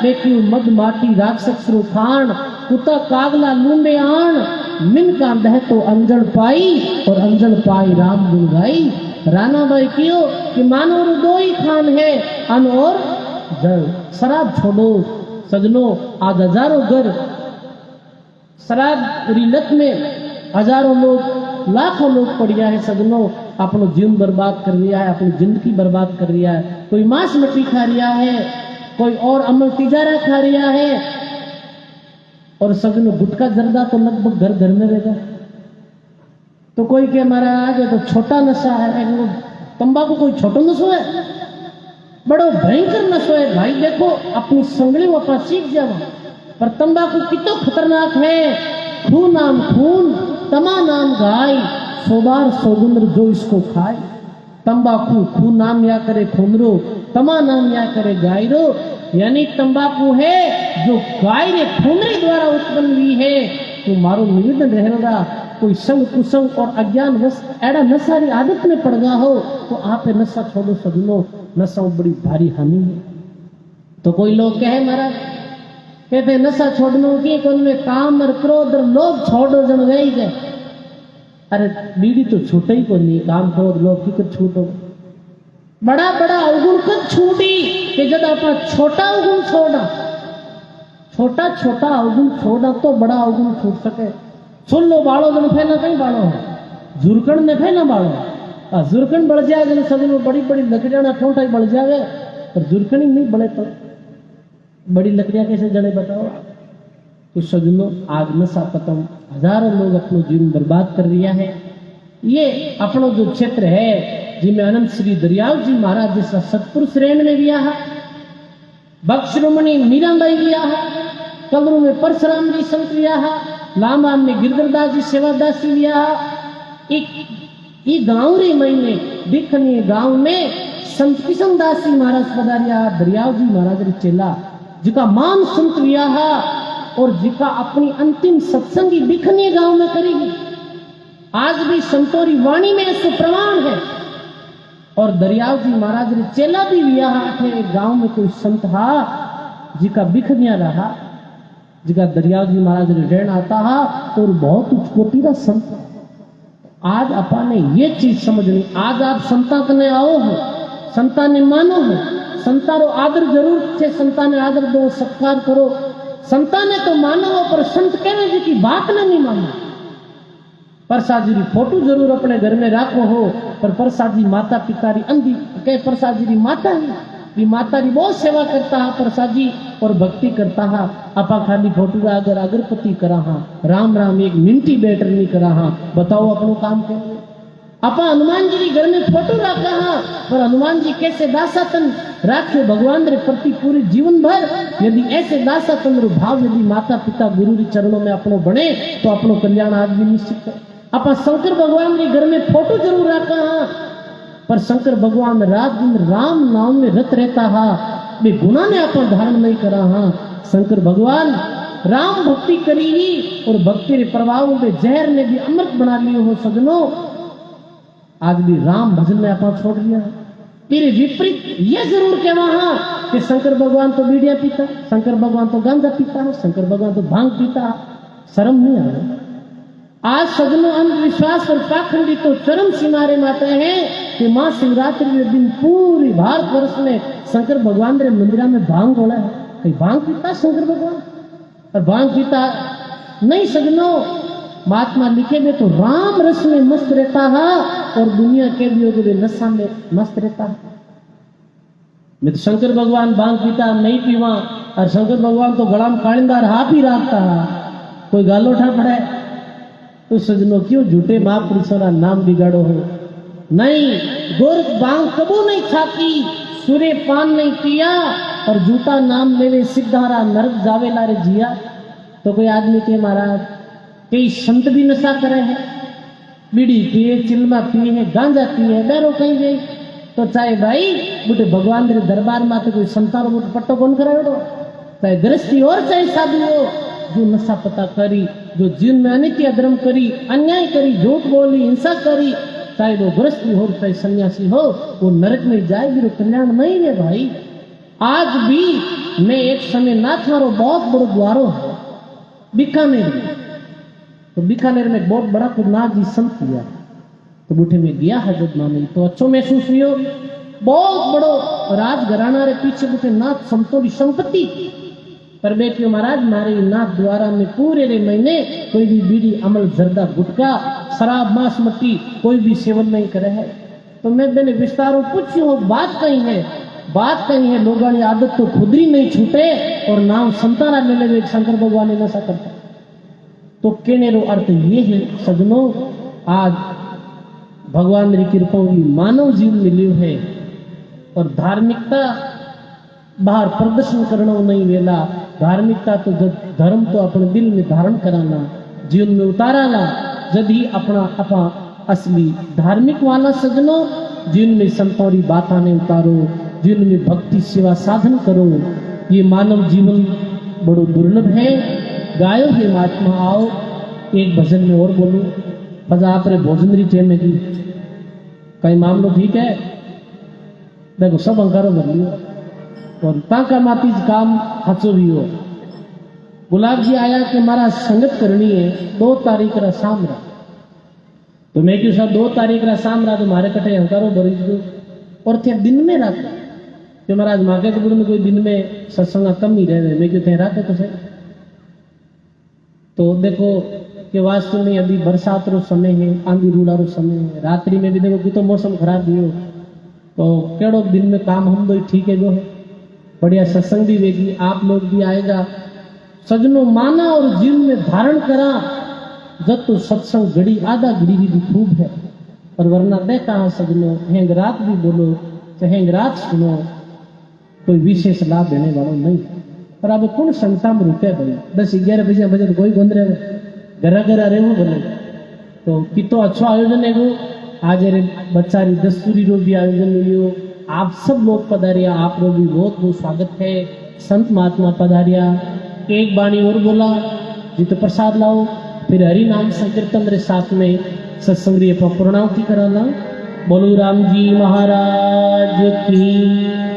देखियो मद माटी राक्षस खान कुत्ता कागला लूंबे आन मिन का दह तो अंजल पाई और अंजल पाई राम गुण गाई। राना भाई क्यों कि मानो दो ही खान है अन और जल। शराब छोड़ो सजनों, आज हजारों घर शराब लत में हजारों लोग लाखों लोग पड़ गया है। सजनों, अपना जीवन बर्बाद कर लिया है, अपनी जिंदगी बर्बाद कर लिया है। कोई मांस मछली खा रहा है, कोई और अमल तिजारा खा रहा है। और सजनों, गुटखा जर्दा तो लगभग घर घर में रहेगा। तो कोई के महाराज तो छोटा नशा है, तंबाकू कोई छोटा नशो है, बड़ो भयंकर नशो है। भाई देखो अपनी संगली वापा सीख जाओ। पर तंबाकू कितो खतरनाक है। खून नाम खून तमा नाम गाय 100 बार सौगुंद्र जो इसको खाए। तंबाकू खून नाम या करे खूनरो तमा नाम या करे गायरो। यानी तंबाकू है जो गाय रे खूनरे द्वारा उत्पन्न हुई है। तो मारो निवेदन रहेगा कोई संग कुसंग और अज्ञान वश एड़ा नशा री आदत में पड़ गया हो तो आप नशा छोड़ो। सजनो, नशा बड़ी भारी हानि है। तो कोई लोग कहे महाराज कहते नशा छोड़ने की उनमें काम और क्रोध और लोभ छोड़ो जन गई गए। अरे बीड़ी तो छूटे ही को नहीं, काम क्रोध लोभ की छूटो। बड़ा बड़ा अवगुण कब छूटी कि जब अपना छोटा अवगुण छोड़ा, छोटा छोटा अवगुण छोड़ा तो बड़ा अवगुण छूट सके। सुन लो बाड़ो जन फैला कहीं बाड़ो है, जुरकण में फैला बाड़ो। जुरकण बढ़ जाए जन सदन में बड़ी बड़ी लकड़ियां ठोंठा बढ़ जाए, पर जुरकण ही नहीं बढ़े तो बड़ी लकड़ियां कैसे जड़े बताओ। तो सजनों, आग नशा पतंग हजारों लोग अपना जीवन बर्बाद कर रिया है। ये अपना जो क्षेत्र है जिसमें अनंत श्री दरियाव जी महाराज जैसा सतपुरुष रेण में दिया है, बक्सरुमणि मीराबाई लिया है, कलरू में परशुराम जी संत लिया है, लामा में गिरधरदास जी सेवादासी लिया है। एक गांव रे महीने दिखनी गांव में संत किशनदास जी महाराज पधारिया, दरियाव जी महाराज रे चेला जिका मान संत लिया है और जिका अपनी अंतिम सत्संगी दिखनी गांव में करेगी। आज भी संतोरी वाणी में इसको प्रमाण है। और दरियाव जी महाराज ने चेला भी लिया है। गांव में कोई संत हा जिका बिखनिया रहा, जिका दरियाव जी महाराज ने रहन आता हा और बहुत उच्च कोटि का संत। आज अपा ने ये चीज समझनी। आज आप संता कने आओ हो, संता ने मानो हो, संतारो आदर जरूर छे, संता ने आदर दो, सत्कार करो। संता ने तो मानो हो पर संत कहने जी की बात ने नहीं मानो। प्रसाद जी की फोटो जरूर अपने घर में राखो हो, पर प्रसाद जी माता पिता री अंधी कह प्रसाद जी की माता ही माता री बहुत सेवा करता है प्रसाद जी और भक्ति करता है। आपा खाली फोटो अगर अगरपति करा हा, राम राम एक मिनटी बैटर नहीं करा हा, बताओ अपनो काम के। आपा हनुमान जी घर में फोटो रखा हा, पर हनुमान जी कैसे दासातन राखे भगवान रे प्रति पूरी जीवन भर। यदि ऐसे दासातन रो भाव यदि माता पिता गुरु री चरणों में अपनो बने तो अपनो कल्याण आज भी निश्चित है। आपा शंकर भगवान के घर में फोटो जरूर रखा हा, पर शंकर भगवान रात दिन राम नाम में रत रहता हा, वे गुना ने अपन धारण नहीं करा हा। शंकर भगवान राम भक्ति करी ही और भक्ति रे प्रभाव में जहर ने भी अमृत बना लियो हो। सजनों, आज भी राम भजन में अपन छोड़ दिया है। तेरे विपरीत ये जरूर कहना हा कि शंकर भगवान तो बीड़िया पीता, शंकर भगवान तो गांजा पीता है, शंकर भगवान तो भांग पीता। शर्म नहीं आ रहा। आज सजनों, अंधविश्वास और पाखंडी तो चरम सीमारे में आते हैं कि माँ शिवरात्रि के दिन पूरी भारतवर्ष में शंकर भगवान रे मंदिरा में भांग बोला है। कहीं भांग पीता शंकर भगवान? और भांग पीता नहीं सजनों। महात्मा लिखे में तो राम रस में मस्त रहता है और दुनिया के लिए नशा में मस्त रहता है। मैं तो शंकर भगवान भांग पीता नहीं पीवा, और शंकर भगवान तो गला में कालिंदार हाथ ही राखता कोई गाल उठा पड़े। तो सजनों क्यों झूठे महापुरुषों का नाम बिगाड़ो हो। नहीं, गोरख भांग कबू नहीं खाती, सूर्य पान नहीं पिया, और झूठा नाम लेवे सिद्धारा नरक जावेला रे जिया। तो कोई आदमी के महाराज कई संत भी नशा करे है, बीड़ी पिए, चिल्मा पिए है, गांजा पिए है, डरो कहीं गई। तो चाहे भाई बुटे भगवान रे दरबार में तो कोई संतान बुट पट्टो कौन करावेड़ो, चाहे गृहस्थी और चाहे साधु हो, जो नशा पता करी, जो जीवन में अनित्य अधर्म करी, अन्याय करी, झूठ बोली, हिंसा करी, चाहे वो गृहस्थी हो चाहे सन्यासी हो, वो नरक में जाएगी, वो कल्याण नहीं है भाई। आज भी मैं एक समय नाथ मारो बहुत बड़ो द्वारो है बीकानेर में, तो बीकानेर में बहुत बड़ा गुरुनाथ जी संत किया, तो बूढ़े में गया हजरत मामी, तो अच्छो महसूस हुई। बहुत बड़ो राजघराना रे पीछे बूढ़े नाथ संतों की संपत्ति, पर बेटियों महाराज मारे नाथ द्वारा में पूरे रे महीने कोई भी बीड़ी अमल जर्दा गुटका शराब मांस मट्टी कोई भी सेवन नहीं करे है। तो मैं मैंने विस्तारों पूछी बात कहीं है, बात कहीं है, लोगों की आदत तो खुद ही नहीं छूटे और नाम संताना ले ले शंकर भगवान ने नशा करता। तो कहने रो अर्थ ये है सजनों, आज भगवान की कृपा हुई मानव जीवन मिलियो है, और धार्मिकता बाहर प्रदर्शन करना नहीं वेला, धार्मिकता तो धर्म तो अपने दिल में धारण कराना, जीवन में उताराना, जब ही अपना असली धार्मिक वाला सजनों जीवन में संतोरी बात आने उतारो, जीवन में भक्ति सेवा साधन करो। ये मानव जीवन बड़ो दुर्लभ है। गायो हे महात्मा आओ, एक भजन में और बोलूं, बजा आप रे भोजन री टेम में की कई मामलो ठीक है, देखो सब अंकारो भर लियो और ताका मातीज काम हचो भी हो। गुलाब जी आया कि हमारा संगत करनी है 2 तारीख रा शाम रा, तो मैं क्यों साहब 2 तारीख रा शाम रा तुम्हारे कटे अंकारो भरी दो, और थे दिन में रात कि महाराज मागे तो में कोई दिन में सत्संग कम ही रहे, मैं क्यों थे रात तो सही। तो देखो कि वास्तव में अभी बरसात रो समय है, आंधी रूड़ा रो समय है, रात्रि में भी देखो कि तो मौसम खराब भी हो, तो केड़ो दिन में काम हम दो ठीक है जो है, बढ़िया सत्संग भी वेगी, आप लोग भी आएगा सजनों माना और जीवन में धारण करा। जब तो सत्संग घड़ी आधा घड़ी भी खूब है, और वरना देखा सजनों हेंग रात भी बोलो तो हेंग रात सुनो, कोई विशेष लाभ देने वाला नहीं। पर अब कौन संगता में रुके भाई 10-11 बजे तो कोई गोंद रहे घर घर रहे हो बोले, तो कितो अच्छा आयोजन है वो। आज रे बच्चा री दस्तूरी रो भी आयोजन मिलियो, आप सब लोग पधारिया, आप लोग भी बहुत बहुत स्वागत है। संत महात्मा पधारिया, एक बाणी और बोला जी तो प्रसाद लाओ, फिर हरि नाम संकीर्तन रे साथ में सत्संग पर पूर्णाहुति कराना। बोलो राम जी महाराज की।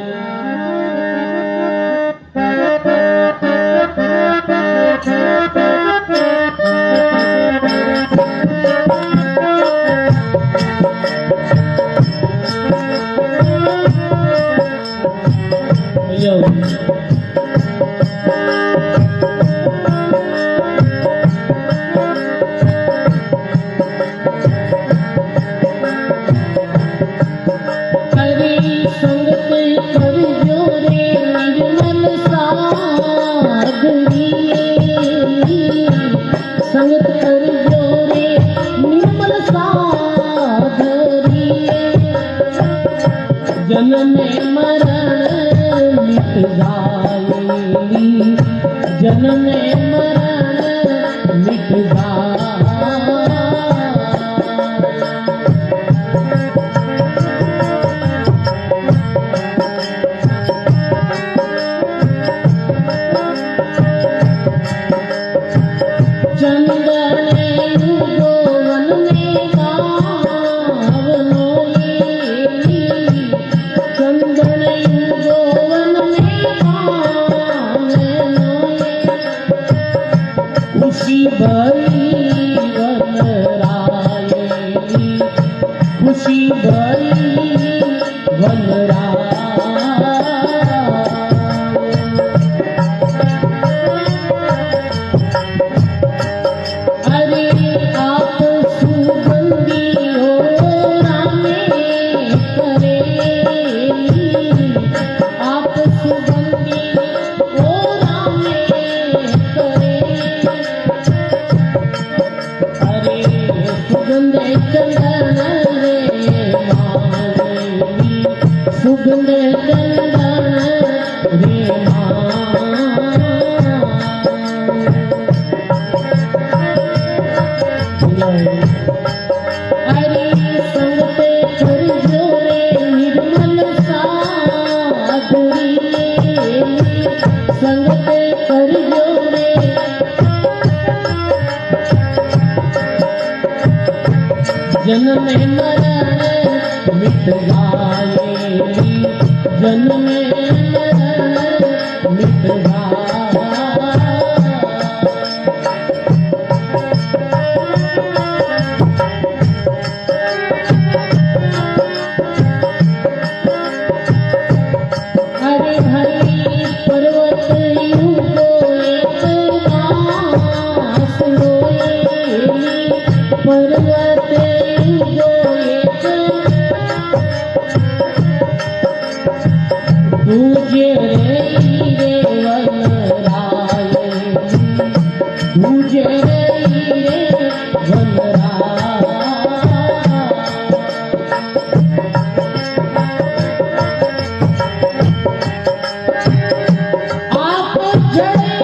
जन्म मरण मिट जाएगी, जन्म मरण मिट खुशी भरी जन्म मरण मिट जाए, जन्म मरण मिट जाए। अरे भाई पर्वत युगो एक मास रोए, पर्वत पूज्य रे वनराय, पूज्य रे वनराय। आप जड़े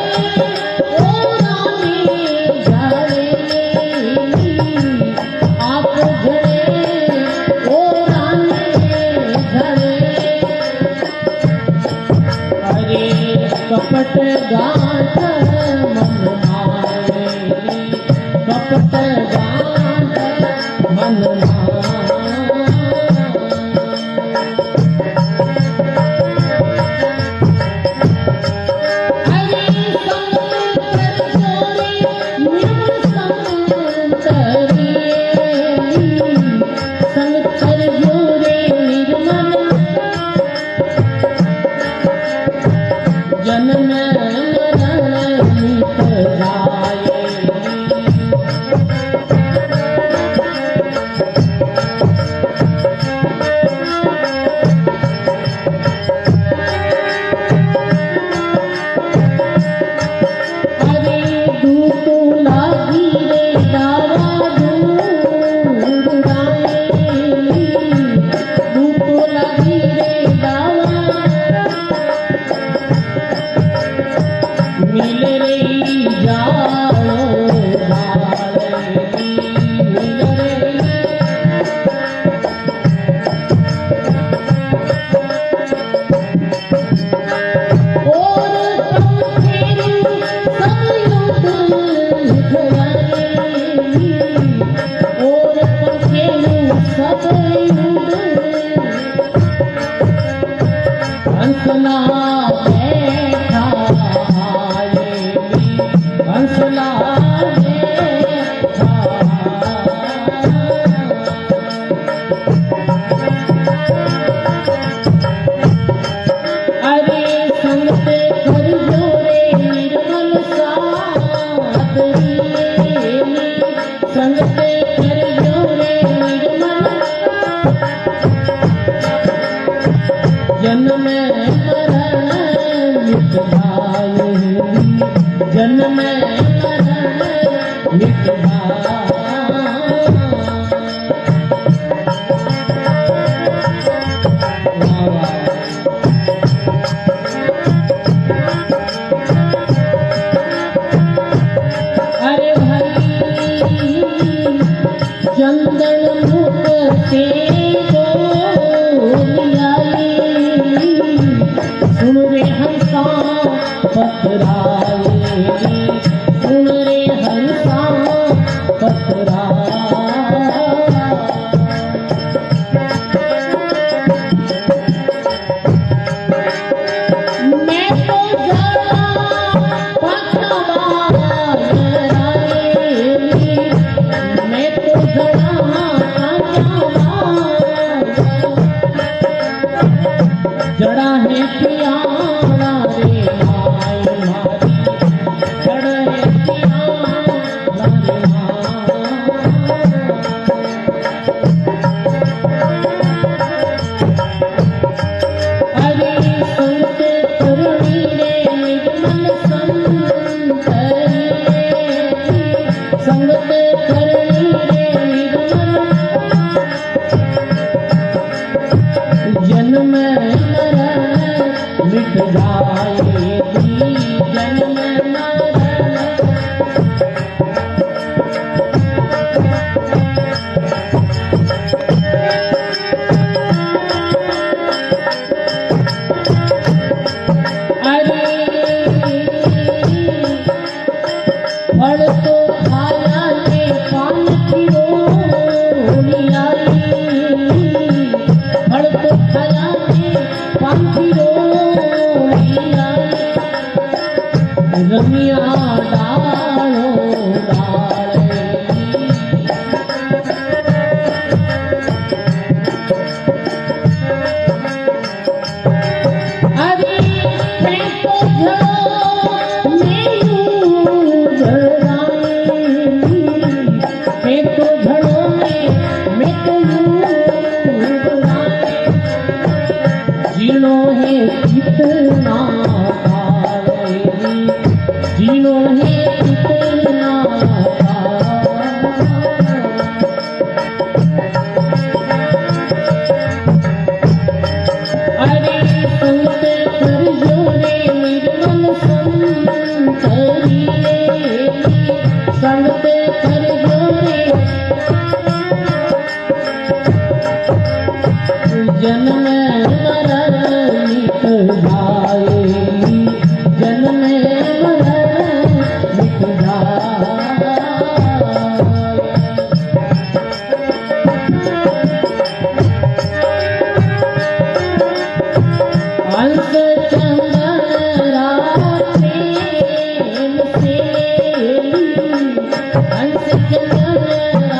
ओ रानी जड़े, आप जड़े ओ रानी जड़े। कपट गांठ मन मारे, कपट गांठ मन मारे। अरे संत चोरी निर्मल संत जोरे निर्मल जन्म मरण मिट जाए। अरे दूत लागी रे दावा दूर उड़ाए, दूत लागी रे दावा मिल रे जाओ मिल रे। और पंखेरु सब युद्ध गए, और पंखेरु सब युद्ध हंसना बैठा, हंसला बैठा। अरे संत कर जोरे निर्मल सादरी, संत कर जोरे निर्मल जन्म मरण मिट जाए, जन्म मरण मिट जाए। अरे भाई चंदन मुख से बोलियाई, सुन रे हंसा पथराए, सुन रे हंसा पथराए। मैं तो जड़ा पथराए, मैं तो जड़ा जड़ा है प्यारा रे माई मारी, फल तो खाया ने पान की रोनी आई, फल तो खाया ने पान की रोनी आई, रमिया डालो डाले। अरे मैं तो झड़ो में यूं झड़ाई, मैं तो झड़ो में मैं तो यूं झड़ाई, जीनो है कितना जीनो है कितना अरे संत कर जोरे निर्मल संत रे, संत कर जोरे जन्म मरण मिट जाए, जन्म मरण मिट जाए। हंस चंदन राते से, हंस चंदन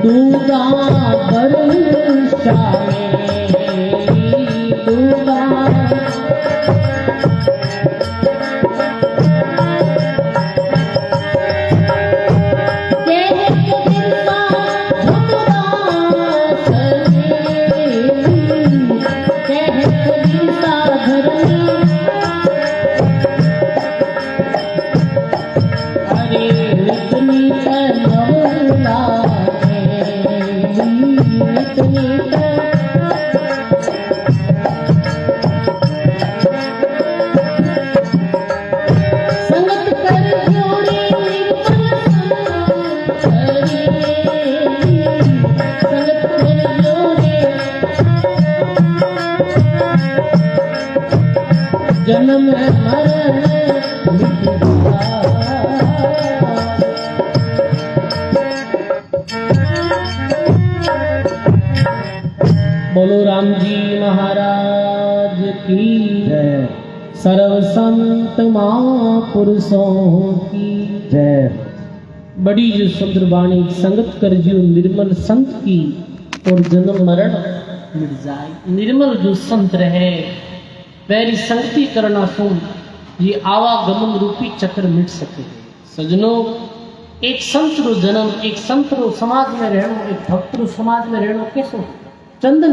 दूधा बरसा दूधा जन्म मरण मिट बोलो राम जी महाराज की जय, सर्व संत महापुरुषों की जय। बड़ी जो सुंदर वाणी संगत कर जो निर्मल संत की और जन्म मरण मिट जाए। निर्मल जो संत रहे पैरी संगति करना सुन ये आवागमन रूपी चक्र मिट सके। सजनों, एक संत रो जन्म, एक संत रो समाज में रहनो, एक भक्त रो समाज में रहनो कैसो चंदन